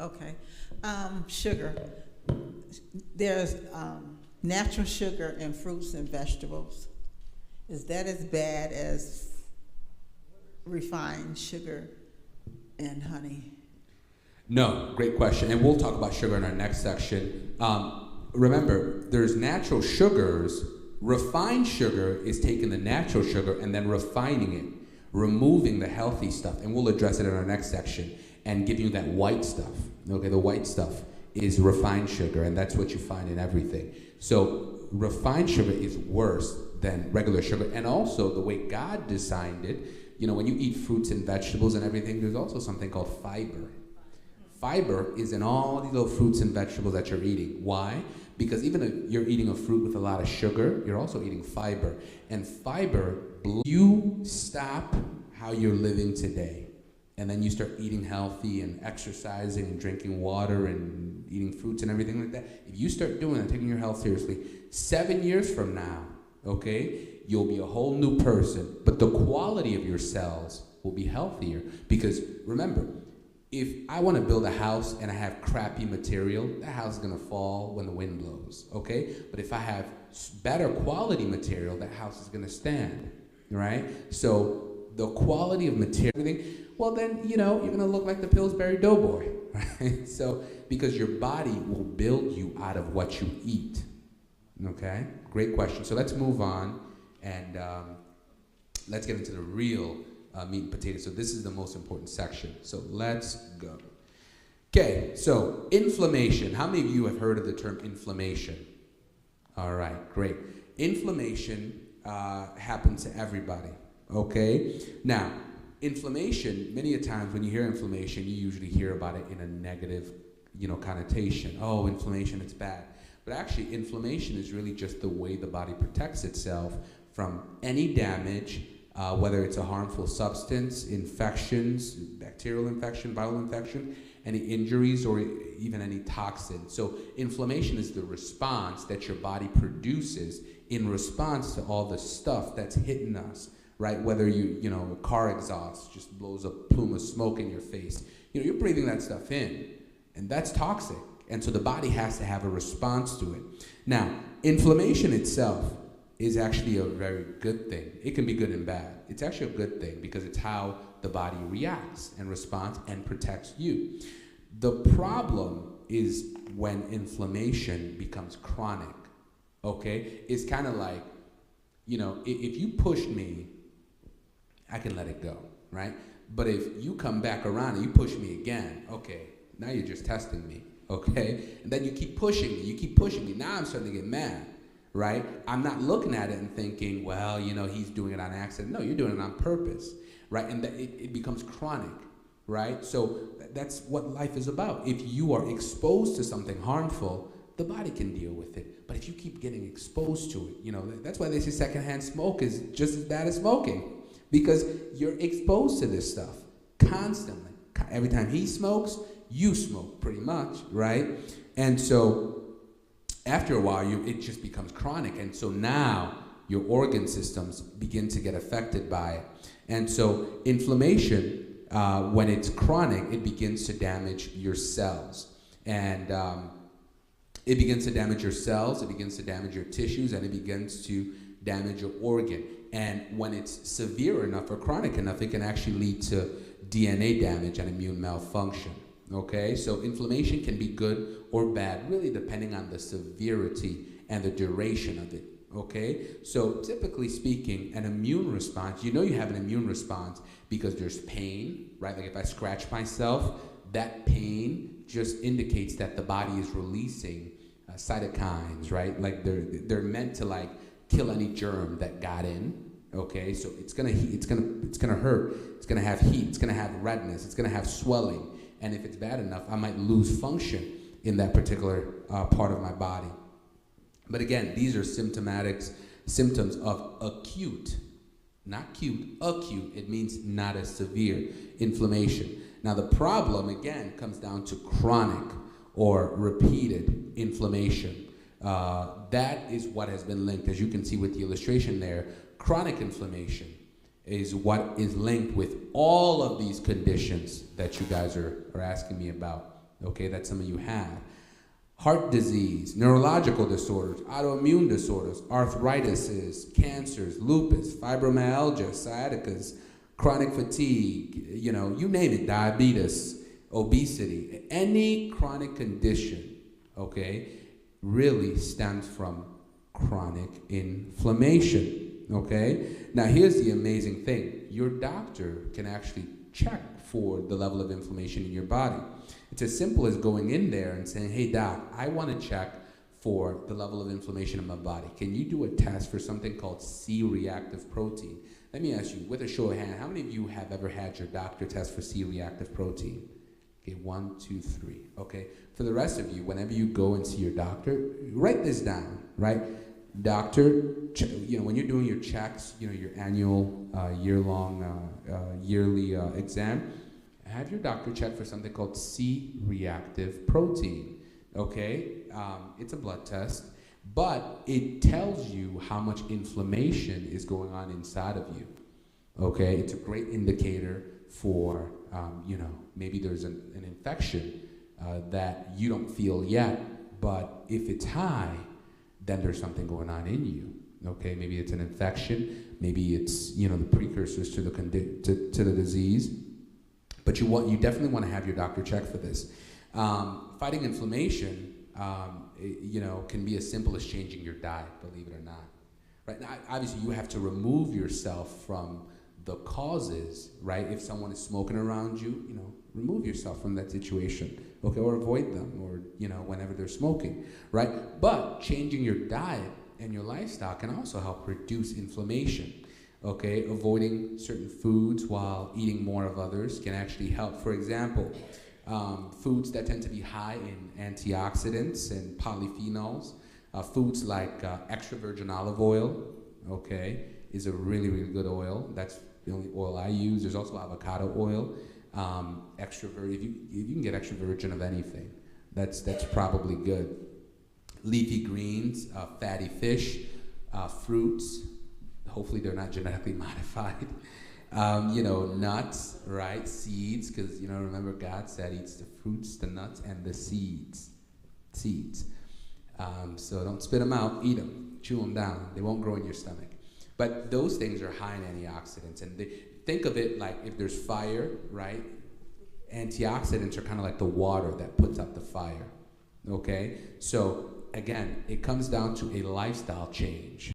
Okay. Sugar. There's natural sugar in fruits and vegetables. Is that as bad as refined sugar and honey? No, great question. And we'll talk about sugar in our next section. Remember, there's natural sugars. Refined sugar is taking the natural sugar and then refining it, removing the healthy stuff. And we'll address it in our next section and give you that white stuff. Okay, the white stuff is refined sugar, and that's what you find in everything. So refined sugar is worse than regular sugar. And also, the way God designed it, you know, when you eat fruits and vegetables and everything, there's also something called fiber. Fiber is in all these little fruits and vegetables that you're eating. Why? Because even if you're eating a fruit with a lot of sugar, you're also eating fiber. And fiber, you stop how you're living today, and then you start eating healthy and exercising and drinking water and eating fruits and everything like that. If you start doing that, taking your health seriously, 7 years from now, okay, you'll be a whole new person. But the quality of your cells will be healthier. Because remember, if I want to build a house and I have crappy material, that house is going to fall when the wind blows, okay? But if I have better quality material, that house is going to stand, right? So the quality of material, everything, well then, you know, you're going to look like the Pillsbury Doughboy, right? So, because your body will build you out of what you eat, okay? Great question. So let's move on and let's get into the real meat and potatoes. So this is the most important section. So let's go. Okay, so inflammation. How many of you have heard of the term inflammation? All right, great. Inflammation happens to everybody, okay? Now, inflammation, many a times when you hear inflammation, you usually hear about it in a negative, you know, connotation. Oh, inflammation, it's bad. But actually, inflammation is really just the way the body protects itself from any damage, whether it's a harmful substance, infections, bacterial infection, viral infection, any injuries, or even any toxin. So inflammation is the response that your body produces in response to all the stuff that's hitting us, right? Whether you know, a car exhaust just blows a plume of smoke in your face. You know, you're breathing that stuff in, and that's toxic. And so the body has to have a response to it. Now, inflammation itself is actually a very good thing. It can be good and bad. It's actually a good thing because it's how the body reacts and responds and protects you. The problem is when inflammation becomes chronic, okay? It's kind of like, you know, if you push me, I can let it go, right? But if you come back around and you push me again, okay, now you're just testing me, okay? And then you keep pushing me. Now I'm starting to get mad. Right? I'm not looking at it and thinking, well, you know, he's doing it on accident. No, you're doing it on purpose, right? And it becomes chronic, right? So that's what life is about. If you are exposed to something harmful, the body can deal with it. But if you keep getting exposed to it, you know, that's why they say secondhand smoke is just as bad as smoking, because you're exposed to this stuff constantly. Every time he smokes, you smoke pretty much, right? And so after a while, it just becomes chronic. And so now your organ systems begin to get affected by it. And so inflammation, when it's chronic, it begins to damage your cells. And it begins to damage your cells, it begins to damage your tissues, and it begins to damage your organ. And when it's severe enough or chronic enough, it can actually lead to DNA damage and immune malfunction. Okay, so inflammation can be good or bad, really depending on the severity and the duration of it. Okay, so typically speaking, an immune response, you know you have an immune response because there's pain, right? Like if I scratch myself, that pain just indicates that the body is releasing cytokines, right? Like they're meant to like kill any germ that got in. Okay, so it's gonna hurt, it's gonna have heat, it's gonna have redness, it's gonna have swelling. And if it's bad enough, I might lose function in that particular part of my body. But again, these are symptoms of acute, not cute, acute. It means not as severe inflammation. Now the problem, again, comes down to chronic or repeated inflammation. That is what has been linked, as you can see with the illustration there. Chronic inflammation is what is linked with all of these conditions that you guys are asking me about, okay, that some of you have. Heart disease, neurological disorders, autoimmune disorders, arthritis, cancers, lupus, fibromyalgia, sciaticas, chronic fatigue, you know, you name it, diabetes, obesity, any chronic condition, okay, really stems from chronic inflammation, okay? Now here's the amazing thing. Your doctor can actually check for the level of inflammation in your body. It's as simple as going in there and saying, hey doc, I want to check for the level of inflammation in my body. Can you do a test for something called C-reactive protein? Let me ask you, with a show of hand, how many of you have ever had your doctor test for C-reactive protein? Okay, 1, 2, 3, okay? For the rest of you, whenever you go and see your doctor, write this down, right? Doctor, you know, when you're doing your checks, you know, your annual, yearly exam, have your doctor check for something called C-reactive protein, okay? It's a blood test, but it tells you how much inflammation is going on inside of you, okay? It's a great indicator for, you know, maybe there's an infection that you don't feel yet, but if it's high, then there's something going on in you, okay? Maybe it's an infection, maybe it's, you know, the precursors to the disease, but you definitely want to have your doctor check for this. Fighting inflammation, you know, can be as simple as changing your diet, believe it or not. Right now, obviously, you have to remove yourself from the causes, right? If someone is smoking around you, you know, remove yourself from that situation, okay, or avoid them, or, you know, whenever they're smoking, right? But changing your diet and your lifestyle can also help reduce inflammation, okay? Avoiding certain foods while eating more of others can actually help. For example, foods that tend to be high in antioxidants and polyphenols, foods like extra virgin olive oil, okay, is a really, really good oil. That's the only oil I use. There's also avocado oil. Extra virgin, if you can get extra virgin of anything, that's probably good. Leafy greens, fatty fish, fruits. Hopefully they're not genetically modified. You know, nuts, right? Seeds, because, you know, remember God said eats the fruits, the nuts, and the seeds. So don't spit them out, eat them, chew them down. They won't grow in your stomach. But those things are high in antioxidants. And think of it like if there's fire, right? Antioxidants are kind of like the water that puts out the fire, okay? So again, it comes down to a lifestyle change.